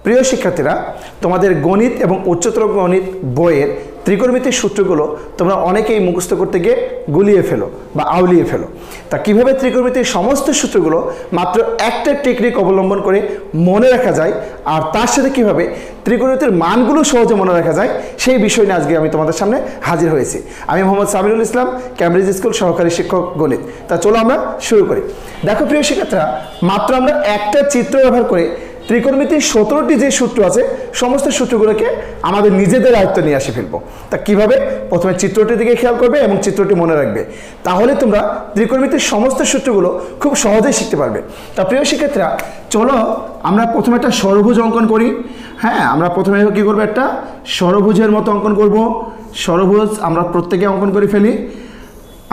প্রিয় শিক্ষার্থীরা, তোমাদের গণিত এবং উচ্চতর গণিত বইয়ের ত্রিকোণমিতির সূত্রগুলো তোমরা অনেকেই মুখস্থ করতে গিয়ে গুলিয়ে ফেলো বা আউলিয়ে ফেলো। তা কিভাবে ত্রিকোণমিতির সমস্ত সূত্রগুলো মাত্র একটা টেকনিক অবলম্বন করে মনে রাখা যায়, আর তার সাথে কিভাবে ত্রিকোণমিতির মানগুলো সহজে মনে রাখা যায়, সেই বিষয় নিয়ে আজকে আমি তোমাদের সামনে হাজির হয়েছি। আমি মোহাম্মদ সামিরুল ইসলাম, ক্যামব্রিজ স্কুল সহকারী শিক্ষক গণিত। তা চলো আমরা শুরু করি। দেখো প্রিয় শিক্ষার্থীরা, মাত্র আমরা একটা চিত্র ব্যবহার করে ত্রিকোণমিতির 17টি যে সূত্র আছে সমস্ত সূত্রগুলোকে আমাদের নিজেদের আয়ত্তে নিয়ে আসে ফেলবো। তা কিভাবে? প্রথমে চিত্রটির দিকে খেয়াল করবে এবং চিত্রটি মনে রাখবে, তাহলে তোমরা ত্রিকোণমিতির সমস্ত সূত্রগুলো খুব সহজেই শিখতে পারবে। তা প্রিয় শিক্ষার্থীরা, চলো আমরা প্রথমে একটা ষড়ভুজ অঙ্কন করি। হ্যাঁ, আমরা প্রথমে কী করবো? একটা ষড়ভুজের মতো অঙ্কন করব। ষড়ভুজ আমরা প্রত্যেকে অঙ্কন করে ফেলি।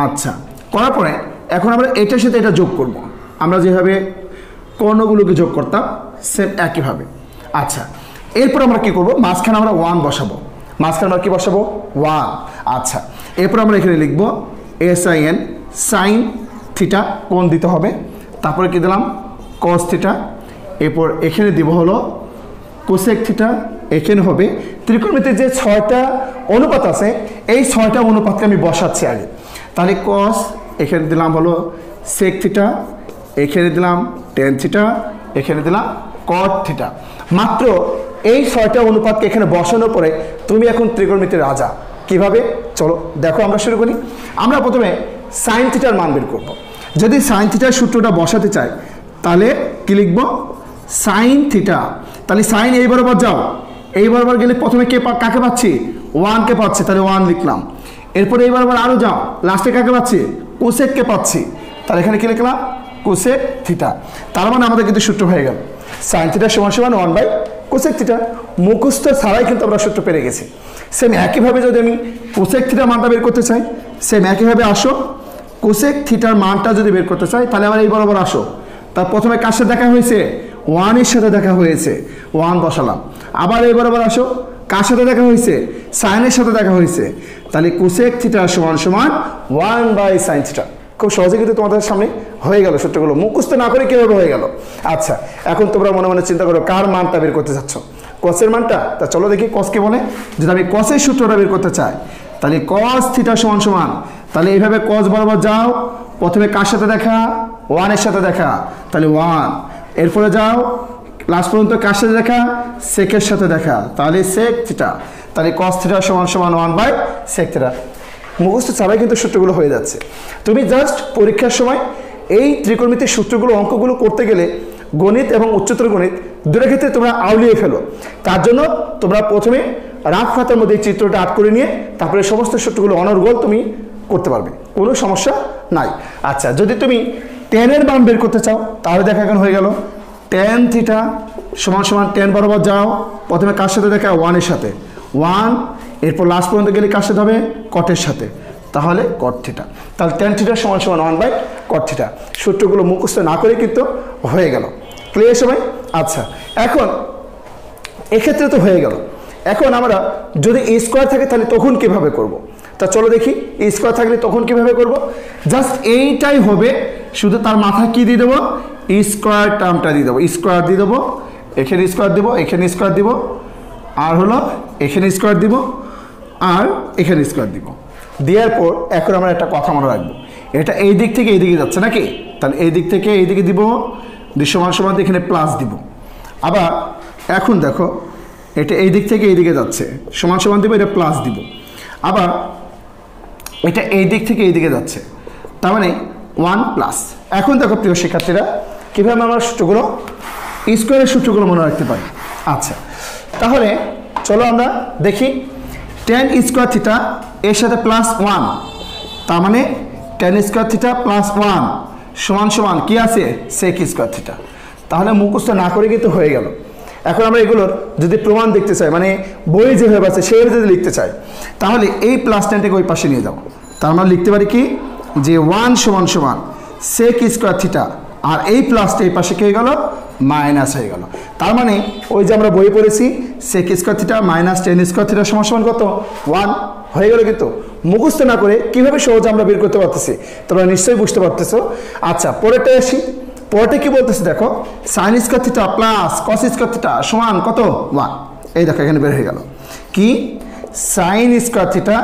আচ্ছা, করার পরে এখন আমরা এটার সাথে এটা যোগ করব। আমরা যেভাবে কর্ণগুলোকে যোগ করতাম সেম একইভাবে। আচ্ছা, এরপর আমরা কি করব? মাঝখানে আমরা 1 বসাবো। মাঝখানে আমরা কি বসাবো? 1। আচ্ছা, এরপর আমরা এখানে লিখব sin, সাইন থিটা কোণ দিতে হবে। তারপরে কি দিলাম? cos theta. এরপর এখানে দিব হলো কোসেক থিটা। এখানে হবে ত্রিকোণমিতির যে 6টা অনুপাত আছে, এই 6টা অনুপাতকে আমি বসাচ্ছি আগে। তাহলে cos, এখানে দিলাম হলো sec থিটা, এখানে দিলাম tan থিটা, এখানে দিলাম cot থিটা। মাত্র এই 6টা অনুপাতকে এখানে বসানোর পরে তুমি এখন ত্রিকোণমিতির রাজা। কিভাবে? চলো দেখো, আমরা শুরু করি। আমরা প্রথমে সাইন থিটার মান বের করব। যদি সাইন থিটার সূত্রটা বসাতে চাই তাহলে কি লিখব? Sine theta. তাহলে সাইন এই বরাবর যাও, এই বরাবর গেলে প্রথমে কাকে পাচ্ছি? 1কে পাচ্ছি, তাহলে 1 লিখলাম। এরপরে এই বরাবর আরও যাও, লাস্টে কাকে পাচ্ছি? কোসেককে পাচ্ছি, তাহলে এখানে কি লিখলাম? Cosec theta. তার মানে আমাদের কিন্তু সূত্র হয়ে গেল সাইন থিটা সমান সমান 1/কোসেক থিটা। মুখস্থ ছাড়াই কিন্তু আমরা সূত্র পেরে গেছি। সেম একইভাবে যদি আমি কোসেক থিটার মানটা বের করতে চাই, সেম একইভাবে আসো, কোসেক থিটার মানটা যদি বের করতে চাই তাহলে আমার এই বরাবর আসো। তার প্রথমে কার সাথে দেখা হয়েছে? 1-এর সাথে দেখা হয়েছে, 1 বসালাম। আবার এই বরাবর আসো, কার সাথে দেখা হয়েছে? সাইনের সাথে দেখা হয়েছে, তাহলে কোসেক থিটা সমান সমান 1/sin থিটা। খুব সহজে কিন্তু তোমাদের সামনে হয়ে গেল সূত্রগুলো, মুখস্থ না করে কীভাবে হয়ে গেল। আচ্ছা, এখন তোমরা মনে মনে চিন্তা করো কার মানটা বের করতে চাচ্ছ? কসের মানটা। তা চলো দেখি কস কে বলে। যদি আমি কসের সূত্রটা বের করতে চাই তাহলে cos থিটা সমান সমান, তাহলে এইভাবে cos বরাবর যাও, প্রথমে কার সাথে দেখা? 1-এর সাথে দেখা, তাহলে 1। এরপরে যাও লাস্ট পর্যন্ত কার সাথে দেখা? সেকের সাথে দেখা, তাহলে sec থিটা। তাহলে cos থিটা সমান সমান 1/sec থিটা। মুখস্থ ছাড়াই কিন্তু সূত্রগুলো হয়ে যাচ্ছে। তুমি জাস্ট পরীক্ষার সময় এই ত্রিকোণমিতির সূত্রগুলো অঙ্কগুলো করতে গেলে গণিত এবং উচ্চতর গণিত দুটোর ক্ষেত্রে তোমরা আউলিয়ে ফেলো। তার জন্য তোমরা প্রথমে রাফ খাতার মধ্যে এই চিত্রটা আট করে নিয়ে তারপরে সমস্ত সূত্রগুলো অনর্গল তুমি করতে পারবে, কোনো সমস্যা নাই। আচ্ছা, যদি তুমি টেনের মান বের করতে চাও তাহলে দেখা এখন হয়ে গেল tan থিটা সমান সমান tan বরাবর যাও, প্রথমে কার সাথে দেখা? 1-এর সাথে, 1। এরপর লাস্ট পর্যন্ত গেলে কার সাথে হবে? কটের সাথে, তাহলে cot থিটা। তাহলে tan থিটা সমান সমান 1/cot থিটা। সূত্রগুলো মুখস্থ না করে কিন্তু হয়ে গেল। ক্লিয়ার সবাই? আচ্ছা, এখন এক্ষেত্রে তো হয়ে গেল। এখন আমরা যদি a স্কোয়ার থাকে তাহলে তখন কিভাবে করব? তা চলো দেখি, a স্কোয়ার থাকলে তখন কিভাবে করব। জাস্ট এইটাই হবে, শুধু তার মাথায় কি দিয়ে দেবো? স্কোয়ার টার্মটা দিয়ে দেবো। স্কোয়ার দিয়ে দেবো, এখানে স্কোয়ার দিব, এখানে স্কোয়ার দিব, আর হলো এখানে স্কোয়ার দিব, আর এখানে স্কোয়ার দিব। দেওয়ার পর এখন আমরা একটা কথা মনে রাখবো, এটা এই দিক থেকে এই দিকে যাচ্ছে নাকি? তাহলে এই দিক থেকে এই দিকে দিব, সমান সমান এখানে প্লাস দিব। আবার এখন দেখো, এটা এই দিক থেকে এই দিকে যাচ্ছে, সমান সমান দিব, এটা প্লাস দিব। আবার এটা এই দিক থেকে এই দিকে যাচ্ছে, তার মানে 1+। এখন দেখো প্রিয় শিক্ষার্থীরা, কীভাবে আমরা সূত্রগুলো স্কোয়ারের সূত্রগুলো মনে রাখতে পারি। আচ্ছা, তাহলে চলো আমরা দেখি tan স্কোয়ার থিটা এর সাথে +1, তার মানে tan স্কোয়ার থিটা +1 সমান সমান কি আছে? sec square theta. তাহলে মুখস্থ না করে কিন্তু হয়ে গেল। এখন আমরা এগুলোর যদি প্রমাণ দেখতে চাই, মানে বই যেভাবে আছে সেভাবে যদি লিখতে চাই, তাহলে এই +10টাকে ওই পাশে নিয়ে যাও। তার আমরা লিখতে পারি কি? যে 1 সমান সমান sec স্কোয়ার থিটা, আর এই প্লাসটা এই পাশে কি হয়ে গেল? মাইনাস হয়ে গেল। তার মানে ওই যে আমরা বই পড়েছি sec square theta - tan square theta সমান সমান কত? 1 হয়ে গেল। কিন্তু মুখস্থ না করে কিভাবে সহজে আমরা বের করতে পারতেছি তোমরা নিশ্চয়ই বুঝতে পারতেছো। আচ্ছা, পরেরটা আসি। পরে কি বলতেছে দেখো, সাইন স্কয়ার থিটা প্লাস কস স্কয়ার থিটা সমান কত 1। এই দেখো এখানে বের হয়ে গেল কি, সাইন স্কয়ার থিটা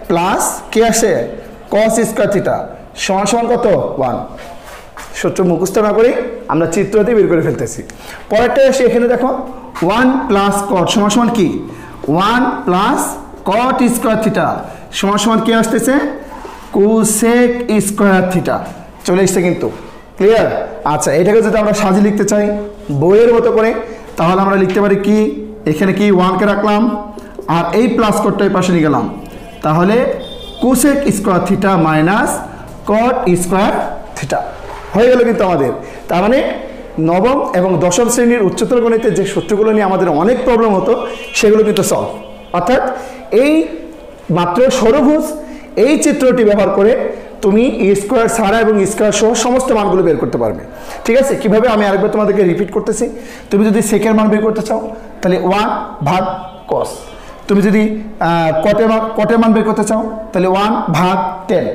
প্লাস কি আসে কস স্কয়ার থিটা সমান সমান কত 1। সূত্র মুখস্থ না করে আমরা চিত্র দিয়ে বের করে ফেলতেছি। পরেরটা এসে এখানে দেখো 1 প্লাস কট সমান সমান কি 1 প্লাস কট স্কয়ার থিটা সমান সমান কি আসতেছে কোসেক স্কয়ার থিটা চলে এসছে কিন্তু। ক্লিয়ার? আচ্ছা, এটাকে যদি আমরা সাজিয়ে লিখতে চাই বইয়ের মতো করে, তাহলে আমরা লিখতে পারি কি, এখানে কি 1কে রাখলাম আর এই প্লাস কোডটা এই পাশে নিয়ে গেলাম, তাহলে কোসেক স্কয়ার থিটা মাইনাস কট স্কয়ার থিটা হয়ে গেল কিন্তু আমাদের। তার মানে নবম এবং দশম শ্রেণীর উচ্চতর গণিতের যে সূত্রগুলো নিয়ে আমাদের অনেক প্রবলেম হতো সেগুলো কিন্তু সলভ। অর্থাৎ এই মাত্র ষড়ভুজ এই চিত্রটি ব্যবহার করে তুমি স্কোয়ার ছাড়া এবং স্কোয়ার সহ সমস্ত মানগুলো বের করতে পারবে। ঠিক আছে? কিভাবে আমি আরেকবার তোমাদেরকে রিপিট করতেছি। তুমি যদি সেকের মান বের করতে চাও তাহলে 1 ভাগ কস, তুমি যদি কটের মান বের করতে চাও তাহলে 1 ভাগ 10,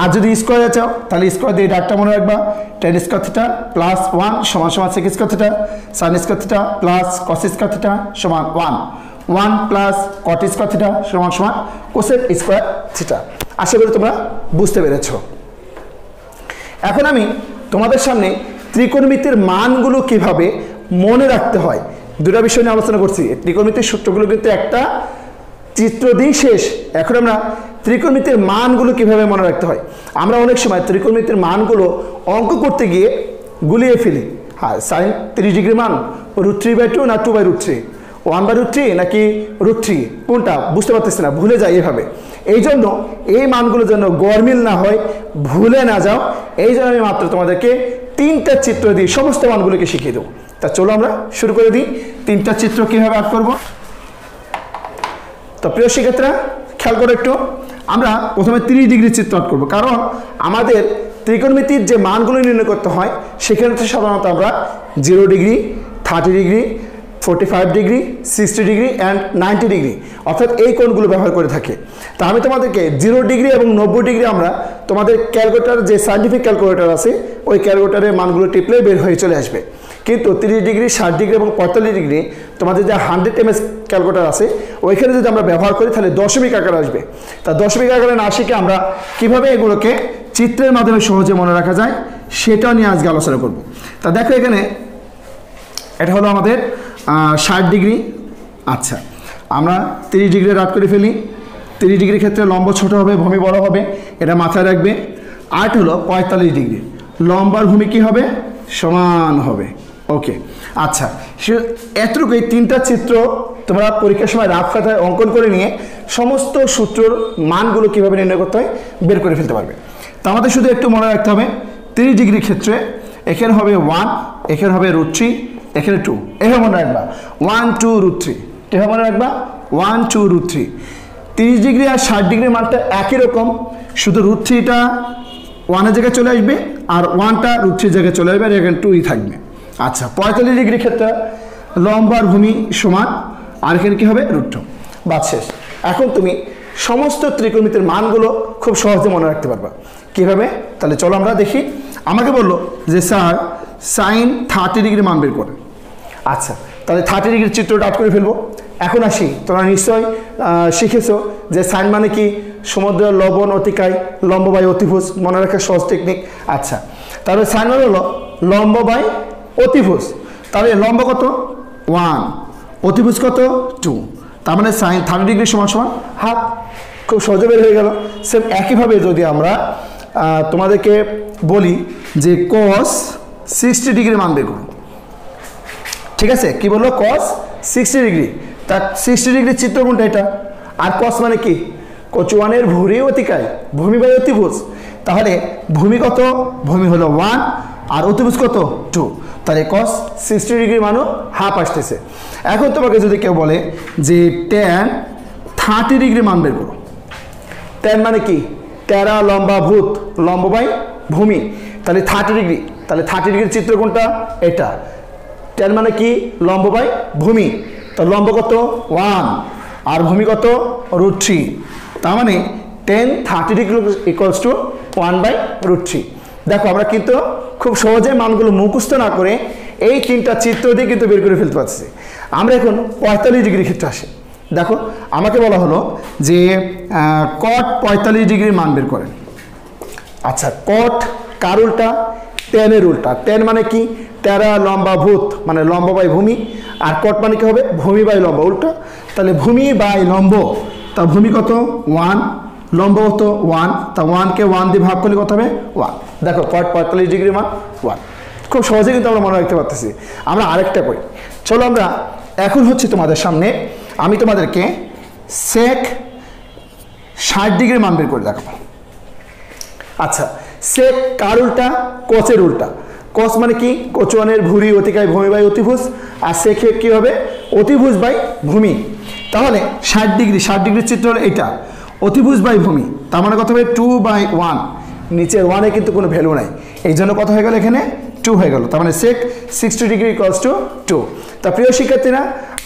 আর যদি স্কোয়ারে চাও তাহলে স্কোয়ার দিয়ে ডাকটা মনে রাখবা, 10 স্কোয়ার থিটা প্লাস 1 সমান সমান sec square theta, sine square theta plus cos square theta সমান 1 প্লাস কট স্কোয়ার থিটা সমান সমান কোসেক স্কোয়ার থিটা। আশা করি তোমরা বুঝতে পেরেছ। এখন আমি তোমাদের সামনে ত্রিকোণমিতির মানগুলো কিভাবে মনে রাখতে হয় দুটো বিষয় নিয়ে আলোচনা করছি। ত্রিকোণমিতির সূত্রগুলো কিন্তু একটা চিত্র দিয়ে শেষ, এখন আমরা ত্রিকোণমিতির মানগুলো কিভাবে মনে রাখতে হয়। আমরা অনেক সময় ত্রিকোণমিতির মানগুলো অঙ্ক করতে গিয়ে গুলিয়ে ফেলি। হ্যাঁ, সাইন 30 ডিগ্রি মান √3/2 না 2/√3, 1/√3 নাকি √3, কোনটা বুঝতে পারতেছি না, ভুলে যাই এভাবে। এই জন্য এই মানগুলো যেন গরমিল না হয়, ভুলে না যাও, এই জন্য আমি মাত্র তোমাদেরকে 3টা চিত্র দিয়ে সমস্ত মানগুলোকে শিখিয়ে দেবো। তা চলো আমরা শুরু করে দিই 3টা চিত্র কীভাবে আঁক করবো। তো প্রিয় শিক্ষার্থীরা খেয়াল করে একটু, আমরা প্রথমে 30 ডিগ্রি চিত্র আঁক করবো, কারণ আমাদের ত্রিকোণমিতির যে মানগুলো নির্ণয় করতে হয় সেখানে তো সাধারণত আমরা 0 degree, 30 degree, 45 degree, 60 degree and 90 degree অর্থাৎ এই কোণগুলো ব্যবহার করে থাকি। তা আমি তোমাদেরকে 0 ডিগ্রি এবং 90 ডিগ্রি আমরা তোমাদের ক্যালকুলেটর যে সায়েন্টিফিক ক্যালকুলেটর আছে ওই ক্যালকুলেটরের মানগুলো টিপলে বের হয়ে চলে আসবে। কিন্তু 30 ডিগ্রি, 60 ডিগ্রি এবং 45 ডিগ্রি তোমাদের যে 100 ms ক্যালকুলেটর আছে ওইখানে যদি আমরা ব্যবহার করি তাহলে দশমিক আকারে আসবে। তা দশমিক আকারে না শিখে আমরা কীভাবে এগুলোকে চিত্রের মাধ্যমে সহজে মনে রাখা যায় সেটা নিয়ে আজকে আলোচনা করব। তা দেখো এখানে এটা হলো আমাদের 60 ডিগ্রি। আচ্ছা, আমরা 30 ডিগ্রি রাত করে ফেলি। 30 ডিগ্রির ক্ষেত্রে লম্ব ছোট হবে, ভূমি বড় হবে, এটা মাথায় রাখবে। আর হলো 45 ডিগ্রি, লম্বার ভূমি কি হবে সমান হবে। ওকে, আচ্ছা, এতটুকুই 3টা চিত্র তোমরা পরীক্ষার সময় রাফ খাতায় অঙ্কন করে নিয়ে সমস্ত সূত্রর মানগুলো কীভাবে নির্ণয় করতে হয় বের করে ফেলতে পারবে। তো আমাদের শুধু একটু মনে রাখতে হবে 30 ডিগ্রির ক্ষেত্রে এখানে হবে 1, এখানে হবে √3, এখানে 2, এভাবে মনে রাখবা 1 2 √3, এভাবে মনে রাখবা 1 2 √3। 30 ডিগ্রি আর 60 ডিগ্রির মানটা একই রকম, শুধু √3টা 1-এর জায়গায় চলে আসবে আর 1টা √3-এর জায়গায় চলে আসবে আর এখানে 2ই থাকবে। আচ্ছা, 45 ডিগ্রির ক্ষেত্রে লম্বার ভূমি সমান আর এখানে কী হবে √2, বাদ শেষ। এখন তুমি সমস্ত ত্রিকোণমিতির মানগুলো খুব সহজে মনে রাখতে পারবা। কীভাবে? তাহলে চলো আমরা দেখি। আমাকে বললো যে স্যার সাইন 30 ডিগ্রি মান বের করে। আচ্ছা, তাহলে 30 ডিগ্রির চিত্রটা আট করে ফেলবো। এখন আসি, তোমরা নিশ্চয় শিখেছো যে সাইন মানে কি সমুদ্রের লবণ অতিকায় লম্ব বাই অতিভুজ, মনে রাখার সহজ টেকনিক। আচ্ছা, তাহলে সাইন মানে হলো লম্ব বাই অতিভুজ, তাহলে লম্ব কত 1, অতিভুজ কত 2, তার মানে সাইন 30 ডিগ্রি সমান সমান হাফ। খুব সহজে বের হয়ে গেল। সেম একইভাবে যদি আমরা তোমাদেরকে বলি যে cos 60 ডিগ্রি মান বের করো, ঠিক আছে? কি বললো cos 60 ডিগ্রি, তার 60 ডিগ্রির চিত্র কোনটা এটা? আর cos মানে কি কচুয়ানের ভূমি অতিকায় ভূমি বাই অতিভুজ, তাহলে ভূমি কত? ভূমি হলো 1 আর অতিভুজ কত 2, তাহলে cos 60 ডিগ্রি মানও হাফ আসতেছে। এখন তোমাকে যদি কেউ বলে যে tan 30 ডিগ্রি মান বের করো, tan মানে কি টেরা লম্বা ভূত, লম্ব বাই ভূমি, তাহলে 30 ডিগ্রি, তাহলে 30 ডিগ্রির চিত্র কোনটা? এটা। tan মানে কি লম্ব বাই ভূমি, তো লম্ব কত 1 আর ভূমি কত √3, তার মানে tan 30 ডিগ্রি ইকুয়ালস টু 1/√3। দেখো আমরা কিন্তু খুব সহজে মানগুলো মুখস্থ না করে এই তিনটা চিত্র দিয়ে কিন্তু বের করে ফেলতে পারছি। আমরা এখন 45 ডিগ্রি ক্ষেত্রে আসি। দেখো আমাকে বলা হলো যে কট 45 ডিগ্রির মান বের করেন। আচ্ছা, কট কার উল্টা? টেনের উল্টা। টেন মানে কি? টেরা লম্বা ভূত, মানে লম্ব বাই ভূমি। আর কট মানে কি হবে? ভূমি বাই লম্ব, উল্টা। তাহলে ভূমি বাই লম্ব, তা ভূমি কত? 1, লম্ব কত? 1, তা 1কে 1 দিয়ে ভাগ করলে কত হবে? 1। দেখো কট 45 ডিগ্রি মান 1। খুব সহজে কিন্তু আমরা মনে রাখতে পারতেছি। আমরা আরেকটা করি, চলো আমরা এখন হচ্ছে তোমাদের সামনে আমি তোমাদেরকে সেক 60 ডিগ্রির মান বের করে দেখাবো। আচ্ছা, সেক কার উল্টা? কচের উল্টা। কস মানে কি? কচুয়ানের ভুঁড়ি অতিকায় ভূমি বাই অতিভুজ, আর সেকে কি হবে? অতিভুজ বাই ভূমি। তাহলে 60 ডিগ্রির চিত্র হলো এটা, অতিভুজ বাই ভূমি, তার মানে কত হবে? 2/1। নিচের 1-এ কিন্তু কোনো ভ্যালু নাই, এই জন্য কত হয়ে গেল? এখানে 2 হয়ে গেল। তার মানে সেক 60 ডিগ্রি ইকুয়ালস টু 2। তা প্রিয় শিক্ষার্থীরা,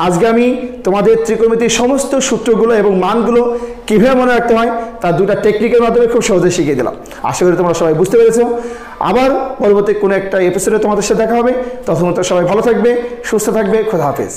আজকে আমি তোমাদের ত্রিকোণমিতির সমস্ত সূত্রগুলো এবং মানগুলো কীভাবে মনে রাখতে হয় তার দুটা টেকনিকের মাধ্যমে খুব সহজে শিখিয়ে দিলাম। আশা করি তোমরা সবাই বুঝতে পেরেছো। আবার পরবর্তী কোনো একটা এপিসোডে তোমাদের সাথে দেখা হবে। তখন সবাই ভালো থাকবে, সুস্থ থাকবে। খোদা হাফেজ।